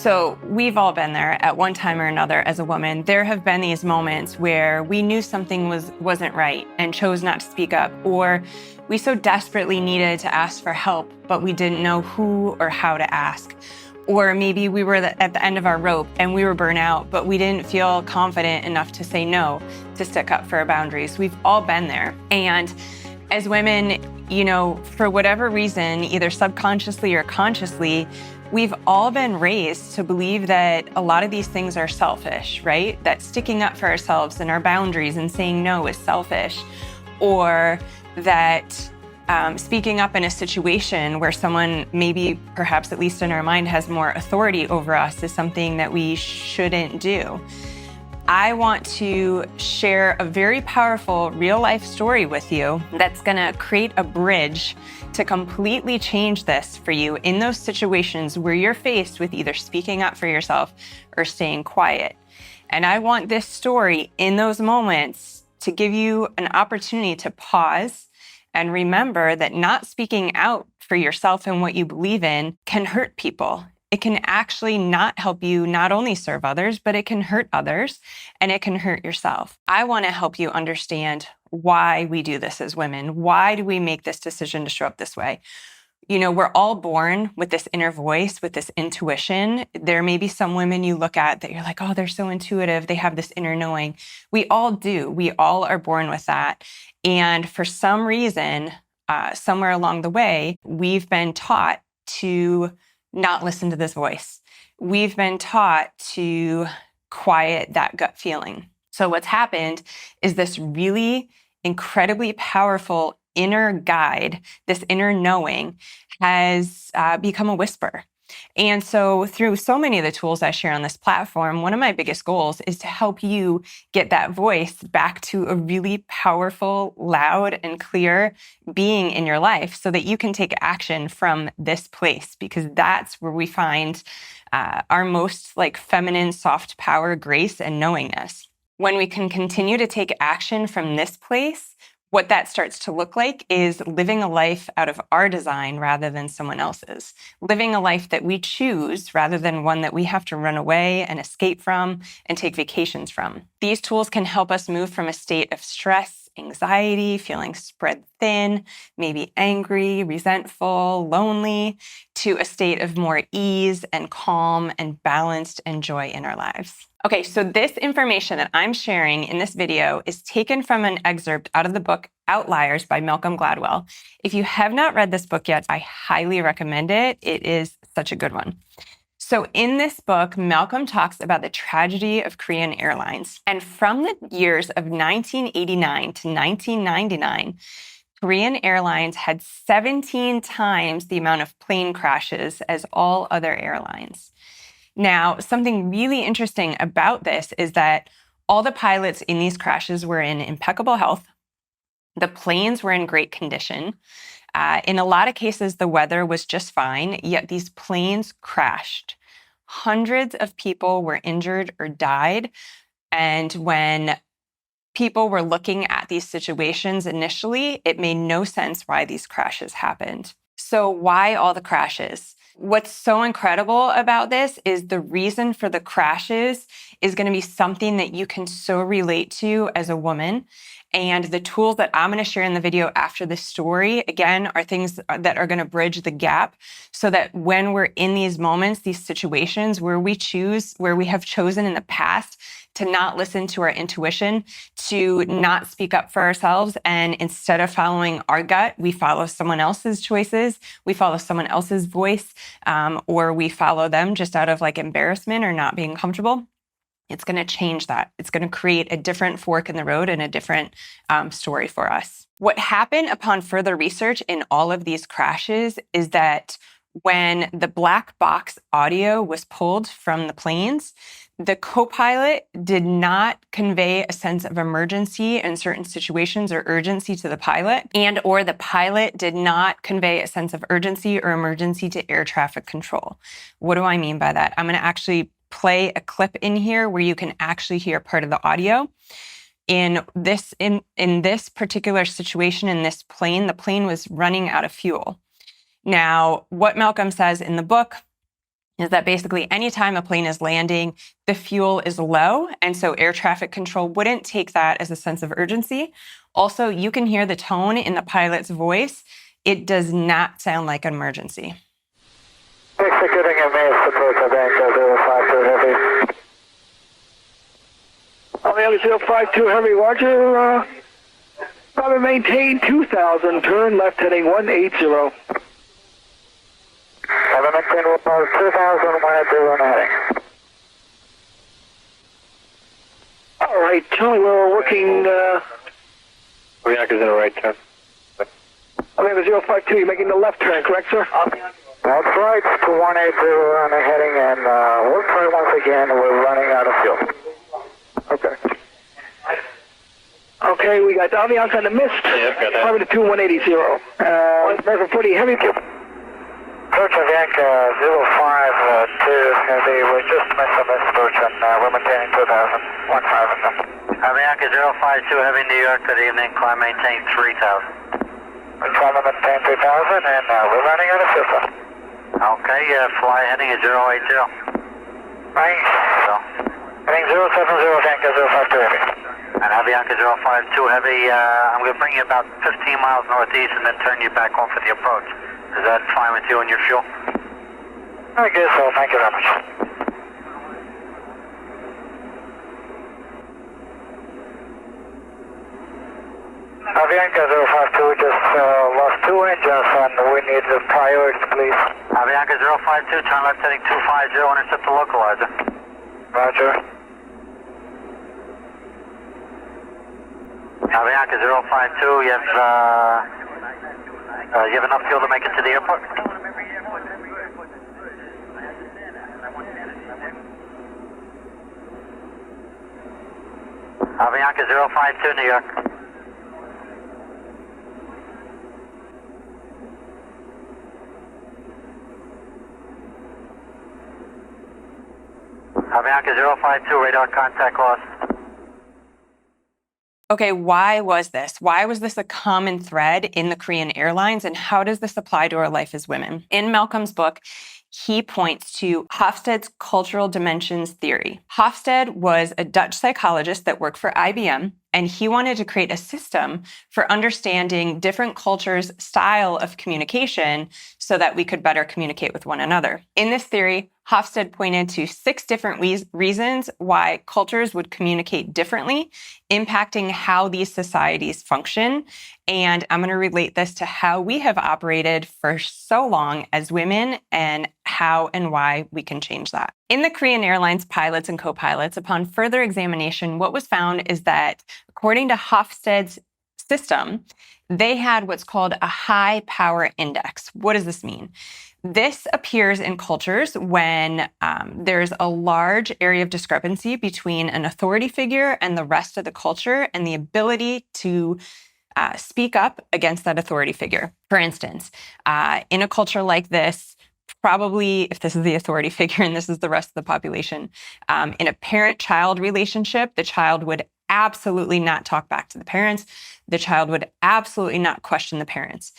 So we've all been there at one time or another as a woman. There have been these moments where we knew something wasn't right and chose not to speak up, or we so desperately needed to ask for help, but we didn't know who or how to ask. Or maybe we were at the end of our rope and we were burnt out, but we didn't feel confident enough to say no, to stick up for our boundaries. We've all been there. And as women, for whatever reason, either subconsciously or consciously, we've all been raised to believe that a lot of these things are selfish, right? That sticking up for ourselves and our boundaries and saying no is selfish, or that speaking up in a situation where someone, maybe perhaps at least in our mind, has more authority over us is something that we shouldn't do. I want to share a very powerful real life story with you that's gonna create a bridge to completely change this for you in those situations where you're faced with either speaking up for yourself or staying quiet. And I want this story in those moments to give you an opportunity to pause and remember that not speaking out for yourself and what you believe in can hurt people. It can actually not help you not only serve others, but it can hurt others and it can hurt yourself. I want to help you understand why we do this as women. Why do we make this decision to show up this way? We're all born with this inner voice, with this intuition. There may be some women you look at that you're like, oh, they're so intuitive. They have this inner knowing. We all do. We all are born with that. And for some reason, somewhere along the way, we've been taught to not listen to this voice. We've been taught to quiet that gut feeling. So what's happened is this really incredibly powerful inner guide, this inner knowing, has become a whisper. And so through so many of the tools I share on this platform, one of my biggest goals is to help you get that voice back to a really powerful, loud, and clear being in your life so that you can take action from this place, because that's where we find our most feminine, soft power, grace, and knowingness. When we can continue to take action from this place, what that starts to look like is living a life out of our design rather than someone else's. Living a life that we choose rather than one that we have to run away and escape from and take vacations from. These tools can help us move from a state of stress, anxiety, feeling spread thin, maybe angry, resentful, lonely, to a state of more ease and calm and balanced and joy in our lives. Okay, so this information that I'm sharing in this video is taken from an excerpt out of the book Outliers by Malcolm Gladwell. If you have not read this book yet, I highly recommend it. It is such a good one. So in this book, Malcolm talks about the tragedy of Korean Airlines. And from the years of 1989 to 1999, Korean Airlines had 17 times the amount of plane crashes as all other airlines. Now, something really interesting about this is that all the pilots in these crashes were in impeccable health. The planes were in great condition. In a lot of cases, the weather was just fine, yet these planes crashed. Hundreds of people were injured or died. And when people were looking at these situations initially, it made no sense why these crashes happened. So why all the crashes? What's so incredible about this is the reason for the crashes is going to be something that you can so relate to as a woman. And the tools that I'm going to share in the video after this story, again, are things that are going to bridge the gap so that when we're in these moments, these situations where we have chosen in the past to not listen to our intuition, to not speak up for ourselves, and instead of following our gut, we follow someone else's choices, we follow someone else's voice, or we follow them just out of embarrassment or not being comfortable. It's going to change that. It's going to create a different fork in the road and a different story for us. What happened upon further research in all of these crashes is that when the black box audio was pulled from the planes, the co-pilot did not convey a sense of emergency in certain situations or urgency to the pilot, or the pilot did not convey a sense of urgency or emergency to air traffic control. What do I mean by that? I'm going to actually play a clip in here where you can actually hear part of the audio. In this particular situation, in this plane, the plane was running out of fuel. Now, what Malcolm says in the book is that basically anytime a plane is landing, the fuel is low, and so air traffic control wouldn't take that as a sense of urgency. Also, you can hear the tone in the pilot's voice. It does not sound like an emergency. Executing a mass approach of Anchor 052 Heavy. Miami 052 Heavy, Roger. Probably maintain 2000, turn left heading 180. Have a maintain 2000, 180 heading. All right, Charlie, we're working. Reactors in a right turn. Miami 052, you're making the left turn, correct, sir? That's right, to 180 on the heading, and we'll try once again. We're running out of fuel. Okay. Okay, we got Avianca on the mist. Yep, got that. Harvard 2, 180. American 40, heavy. Approach Avianca 052 Heavy. We just missed the mist approach, and we're maintaining 2000. 1000. Avianca 052 Heavy, New York, good evening. Climb maintain 3000. We're trying to maintain 3000, and we're running out of fuel. Okay, fly heading is 080. Right. So. Heading 070, Avianca 052 Heavy. And Avianca 052 Heavy, I'm going to bring you about 15 miles northeast and then turn you back home for the approach. Is that fine with you and your fuel? I guess so. Thank you very much. Avianca 052, we just lost 2 engines and we need the priority, please. Avianca 052, turn left heading 250, intercept the localizer. Roger. Avianca 052, you have enough fuel to make it to the airport? Avianca 052, New York. Avianca 052, radar contact lost. Okay, why was this? Why was this a common thread in the Korean Airlines, and how does this apply to our life as women? In Malcolm's book, he points to Hofstede's cultural dimensions theory. Hofstede was a Dutch psychologist that worked for IBM, and he wanted to create a system for understanding different cultures' style of communication so that we could better communicate with one another. In this theory, Hofstede pointed to 6 different reasons why cultures would communicate differently, impacting how these societies function. And I'm going to relate this to how we have operated for so long as women and how and why we can change that. In the Korean Airlines pilots and co-pilots, upon further examination, what was found is that according to Hofstede's system, they had what's called a high power index. What does this mean? This appears in cultures when there's a large area of discrepancy between an authority figure and the rest of the culture and the ability to speak up against that authority figure. For instance, in a culture like this, probably if this is the authority figure and this is the rest of the population, in a parent-child relationship, the child would absolutely not talk back to the parents. The child would absolutely not question the parents.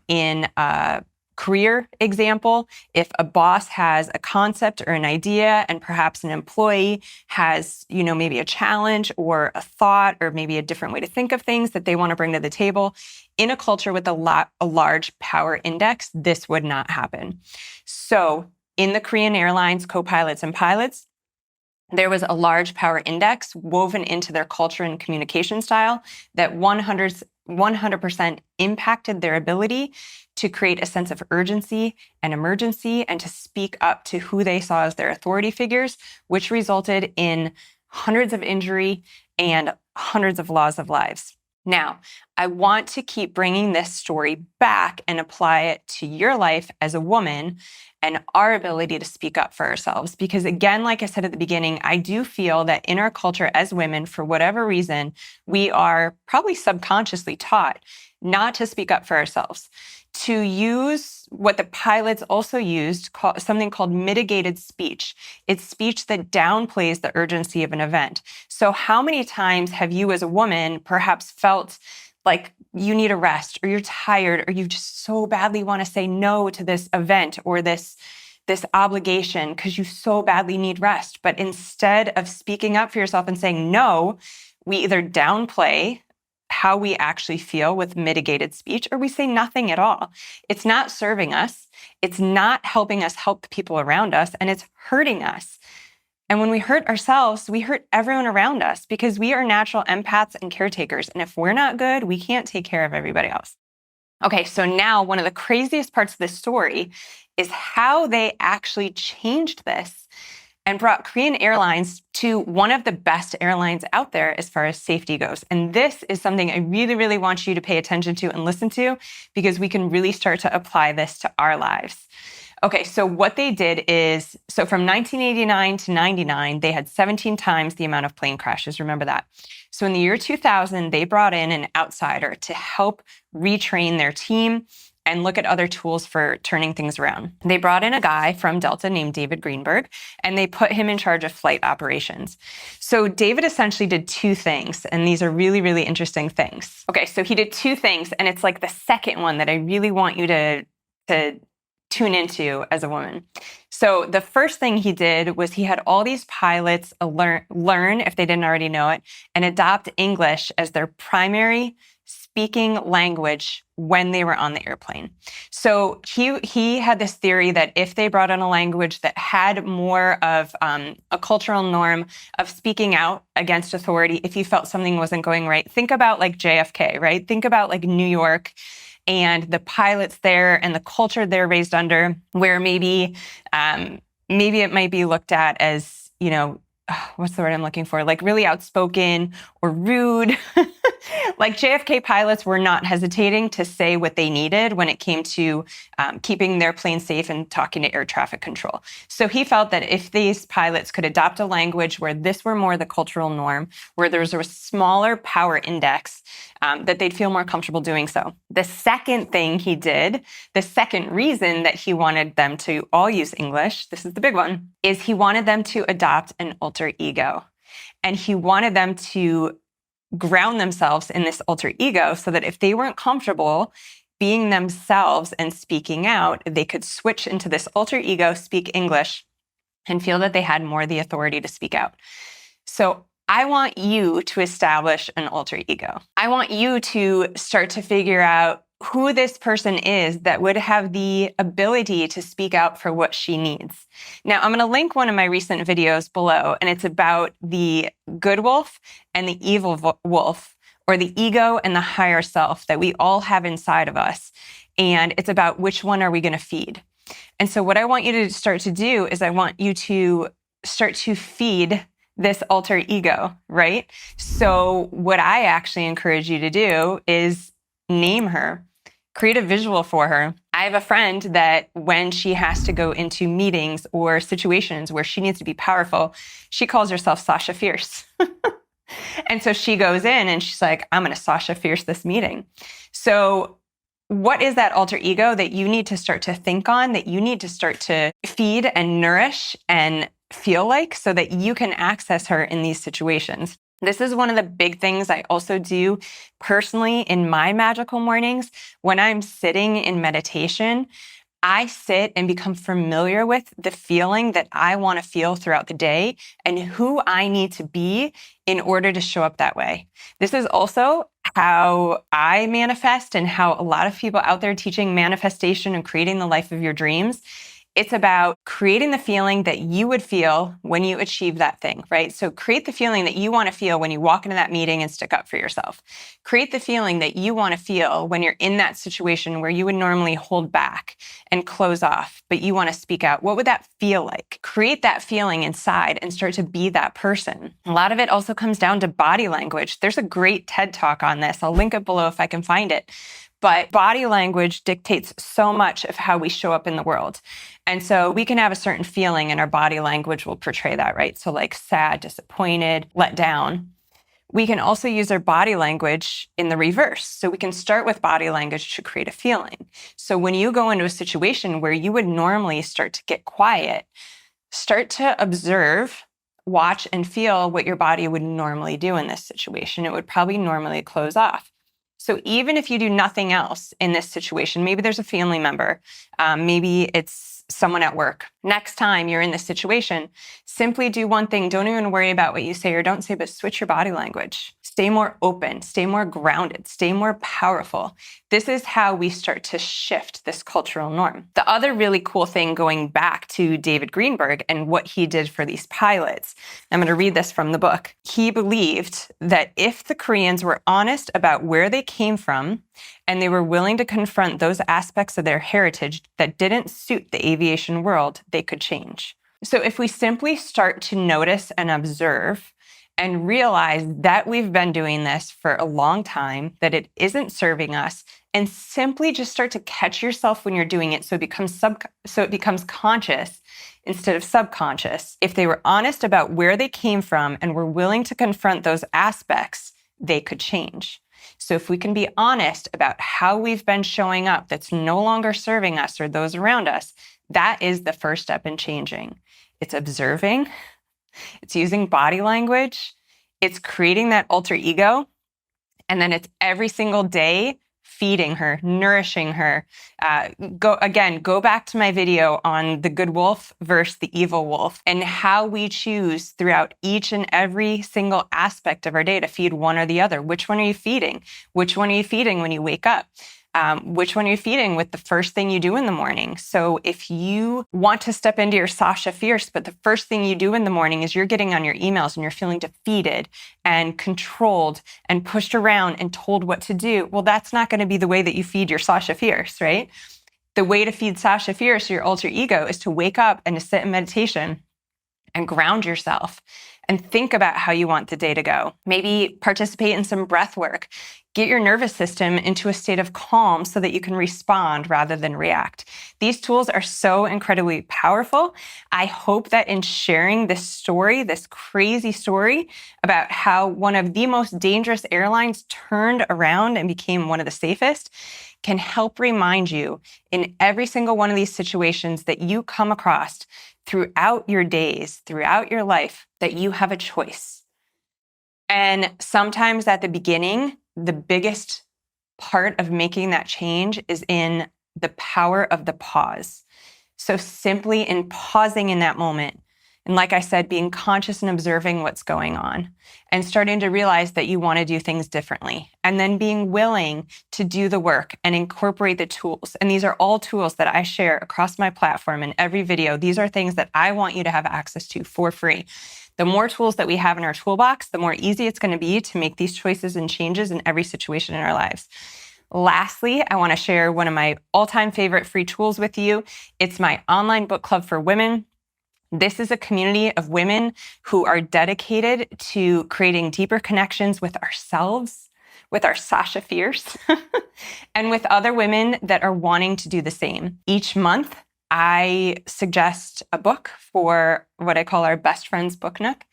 In a career example, if a boss has a concept or an idea and perhaps an employee has, maybe a challenge or a thought or maybe a different way to think of things that they want to bring to the table, in a culture with a large power index, this would not happen. So in the Korean Airlines co-pilots and pilots, there was a large power index woven into their culture and communication style that 100% impacted their ability to create a sense of urgency and emergency and to speak up to who they saw as their authority figures, which resulted in hundreds of injury and hundreds of loss of lives. Now, I want to keep bringing this story back and apply it to your life as a woman and our ability to speak up for ourselves. Because again, like I said at the beginning, I do feel that in our culture as women, for whatever reason, we are probably subconsciously taught not to speak up for ourselves, to use what the pilots also used, something called mitigated speech. It's speech that downplays the urgency of an event. So how many times have you as a woman perhaps felt like you need a rest or you're tired or you just so badly want to say no to this event or this this obligation because you so badly need rest. But instead of speaking up for yourself and saying no, we either downplay how we actually feel with mitigated speech, or we say nothing at all. It's not serving us. It's not helping us help the people around us, and it's hurting us. And when we hurt ourselves, we hurt everyone around us because we are natural empaths and caretakers. And if we're not good, we can't take care of everybody else. Okay, so now one of the craziest parts of this story is how they actually changed this and brought Korean Airlines to one of the best airlines out there as far as safety goes. And this is something I really, really want you to pay attention to and listen to, because we can really start to apply this to our lives. Okay, so what they did is, so from 1989 to 99, they had 17 times the amount of plane crashes. Remember that. So in the year 2000, they brought in an outsider to help retrain their team and look at other tools for turning things around. They brought in a guy from Delta named David Greenberg, and they put him in charge of flight operations. So David essentially did two things, and these are really, really interesting things. Okay, so he did two things, and it's like the second one that I really want you to tune into as a woman. So the first thing he did was he had all these pilots learn, if they didn't already know it, and adopt English as their primary speaking language when they were on the airplane. So he had this theory that if they brought in a language that had more of a cultural norm of speaking out against authority, if you felt something wasn't going right, think about like JFK, right? Think about like New York and the pilots there and the culture they're raised under, where maybe it might be looked at as, what's the word I'm looking for? Like really outspoken or rude. Like JFK pilots were not hesitating to say what they needed when it came to keeping their plane safe and talking to air traffic control. So he felt that if these pilots could adopt a language where this were more the cultural norm, where there was a smaller power index, that they'd feel more comfortable doing so. The second thing he did, the second reason that he wanted them to all use English, this is the big one, is he wanted them to adopt an alter ego. And he wanted them to ground themselves in this alter ego so that if they weren't comfortable being themselves and speaking out, they could switch into this alter ego, speak English, and feel that they had more the authority to speak out. So I want you to establish an alter ego. I want you to start to figure out who this person is that would have the ability to speak out for what she needs. Now, I'm going to link one of my recent videos below, and it's about the good wolf and the evil wolf, or the ego and the higher self that we all have inside of us. And it's about which one are we going to feed. And so what I want you to start to do is I want you to start to feed this alter ego, right? So what I actually encourage you to do is name her. Create a visual for her. I have a friend that when she has to go into meetings or situations where she needs to be powerful, she calls herself Sasha Fierce. And so she goes in and she's like, I'm going to Sasha Fierce this meeting. So what is that alter ego that you need to start to think on, that you need to start to feed and nourish and feel like, so that you can access her in these situations? This is one of the big things I also do personally in my magical mornings. When I'm sitting in meditation, I sit and become familiar with the feeling that I want to feel throughout the day and who I need to be in order to show up that way. This is also how I manifest and how a lot of people out there teaching manifestation and creating the life of your dreams. It's about creating the feeling that you would feel when you achieve that thing, right? So create the feeling that you want to feel when you walk into that meeting and stick up for yourself. Create the feeling that you want to feel when you're in that situation where you would normally hold back and close off, but you want to speak out. What would that feel like? Create that feeling inside and start to be that person. A lot of it also comes down to body language. There's a great TED Talk on this. I'll link it below if I can find it. But body language dictates so much of how we show up in the world. And so we can have a certain feeling and our body language will portray that, right? So like sad, disappointed, let down. We can also use our body language in the reverse. So we can start with body language to create a feeling. So when you go into a situation where you would normally start to get quiet, start to observe, watch, and feel what your body would normally do in this situation. It would probably normally close off. So even if you do nothing else in this situation, maybe there's a family member, maybe it's someone at work. Next time you're in this situation, simply do one thing. Don't even worry about what you say or don't say, but switch your body language. Stay more open, stay more grounded, stay more powerful. This is how we start to shift this cultural norm. The other really cool thing, going back to David Greenberg and what he did for these pilots, I'm going to read this from the book. He believed that if the Koreans were honest about where they came from and they were willing to confront those aspects of their heritage that didn't suit the aviation world, they could change. So if we simply start to notice and observe and realize that we've been doing this for a long time, that it isn't serving us, and simply just start to catch yourself when you're doing it so it becomes conscious instead of subconscious. If they were honest about where they came from and were willing to confront those aspects, they could change. So if we can be honest about how we've been showing up that's no longer serving us or those around us, that is the first step in changing. It's observing, it's using body language, it's creating that alter ego, and then it's every single day feeding her, nourishing her. Go back to my video on the good wolf versus the evil wolf and how we choose throughout each and every single aspect of our day to feed one or the other. Which one are you feeding? Which one are you feeding when you wake up? Which one are you feeding with the first thing you do in the morning? So if you want to step into your Sasha Fierce, but the first thing you do in the morning is you're getting on your emails and you're feeling defeated and controlled and pushed around and told what to do, well, that's not going to be the way that you feed your Sasha Fierce, right? The way to feed Sasha Fierce, your alter ego, is to wake up and to sit in meditation and ground yourself and think about how you want the day to go. Maybe participate in some breath work. Get your nervous system into a state of calm so that you can respond rather than react. These tools are so incredibly powerful. I hope that in sharing this story, this crazy story about how one of the most dangerous airlines turned around and became one of the safest, can help remind you in every single one of these situations that you come across throughout your days, throughout your life, that you have a choice. And sometimes at the beginning, the biggest part of making that change is in the power of the pause. So simply in pausing in that moment, and like I said, being conscious and observing what's going on and starting to realize that you want to do things differently, and then being willing to do the work and incorporate the tools. And these are all tools that I share across my platform in every video. These are things that I want you to have access to for free. The more tools that we have in our toolbox, the more easy it's going to be to make these choices and changes in every situation in our lives. Lastly, I want to share one of my all-time favorite free tools with you. It's my online book club for women. This is a community of women who are dedicated to creating deeper connections with ourselves, with our Sasha Fierce, and with other women that are wanting to do the same. Each month, I suggest a book for what I call our Best Friends Book Nook.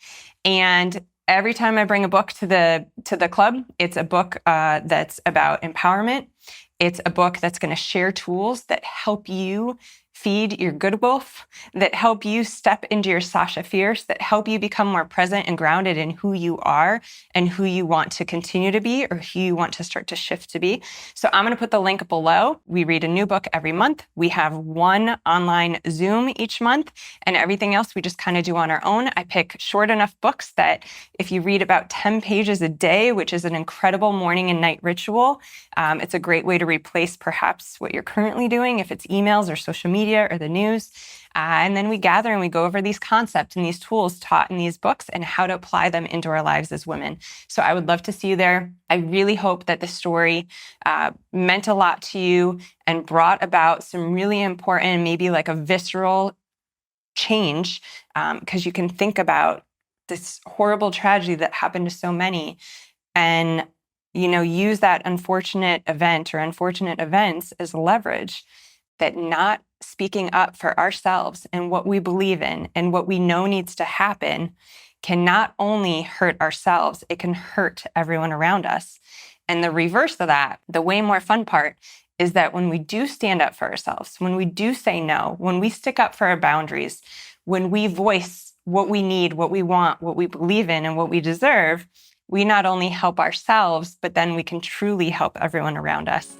And every time I bring a book to the club, it's a book that's about empowerment. It's a book that's going to share tools that help you feed your good wolf, that help you step into your Sasha Fierce, that help you become more present and grounded in who you are and who you want to continue to be or who you want to start to shift to be. So I'm going to put the link below. We read a new book every month. We have one online Zoom each month, and everything else we just kind of do on our own. I pick short enough books that if you read about 10 pages a day, which is an incredible morning and night ritual, it's a great way to replace perhaps what you're currently doing, if it's emails or social media or the news. And then we gather and we go over these concepts and these tools taught in these books and how to apply them into our lives as women. So I would love to see you there. I really hope that the story meant a lot to you and brought about some really important, maybe like a visceral change, because you can think about this horrible tragedy that happened to so many and use that unfortunate event or unfortunate events as leverage, that not speaking up for ourselves and what we believe in and what we know needs to happen can not only hurt ourselves, it can hurt everyone around us. And the reverse of that, the way more fun part, is that when we do stand up for ourselves, when we do say no, when we stick up for our boundaries, when we voice what we need, what we want, what we believe in, and what we deserve, we not only help ourselves, but then we can truly help everyone around us.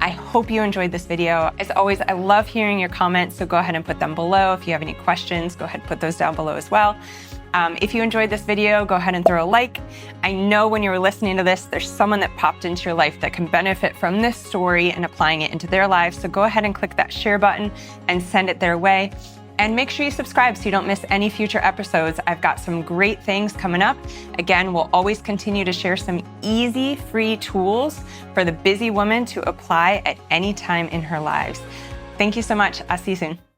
I hope you enjoyed this video. As always, I love hearing your comments, so go ahead and put them below. If you have any questions, go ahead and put those down below as well. If you enjoyed this video, go ahead and throw a like. I know when you were listening to this, there's someone that popped into your life that can benefit from this story and applying it into their lives. So go ahead and click that share button and send it their way. And make sure you subscribe so you don't miss any future episodes. I've got some great things coming up. Again, we'll always continue to share some easy, free tools for the busy woman to apply at any time in her lives. Thank you so much. I'll see you soon.